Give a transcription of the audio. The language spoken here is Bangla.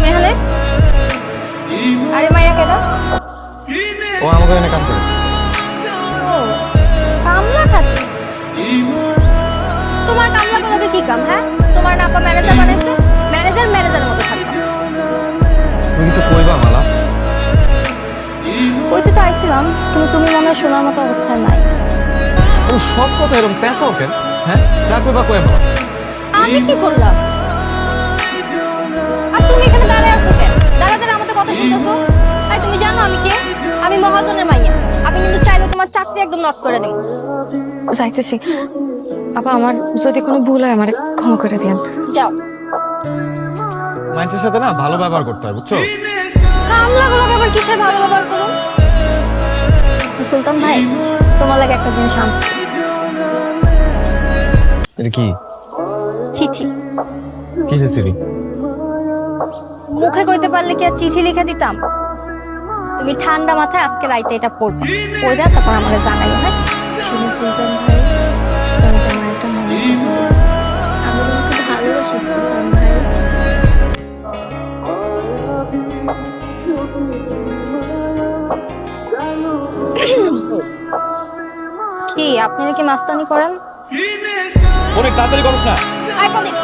তুমি এখানে? আরে মাইয়া কেডা? ও আমাকে এনে কাম করে। ও কামলা খাতে। তোমার কামলা তোমাকে কি কাম? হ্যাঁ, তোমার না আপা ম্যানেজার বানাইছে? ম্যানেজারের মতো থাকবা। তুমি কিছু কইবা মালা? কইতে তো আইছিলাম, কিন্তু তুমি মনে হয় শোনার মতো অবস্থায় নাই। ও সব কথা এরকম পেঁচাও কেন? হ্যাঁ, যা কইবা কই মালা। আমি কি করলাম? আর তুমি এখানে দাঁড়ায় আছো কেন? দাঁড়াতে আমাদের কথা শুনতেছো? তাই তুমি জানো আমি কে? আমি মহাজনের মাইয়া। আমি কিন্তু চাইলে তোমার চাকরি একদম নট করে দেব। যাইতেছি। আপা, আমার যদি কোনো ভুল হয় আমার ক্ষমা করে দিয়েন। যাও। মানুষের সাথে না ভালো ব্যবহার করতে হয়, বুঝছো? কামলাগুলোকে আবার কিসের ভালো ব্যবহার করো? আচ্ছা সুলতান ভাই, তোমার লাগে একটা জিনিস আনছি। এটা কি? চিঠি। কিসের সিঁড়ি? মুখে কইতে পারলে কি আর চিঠি লিখে দিতাম? তুমি ঠান্ডা মাথায় আজকে রাইতে এটা পড়বা, পড়া তারপর আমাকে জানাইও। হ্যাঁ, শুনে সুলতান ভাই, তুমি তো আমার একটা মনে কথা দিও। আমি তোমাকে ভালোবাসি সুলতান ভাই। কি আপনারা কি মাস্তানি করেন? অনেক তাড়াতাড়ি করছ না। আই প্রদীপ,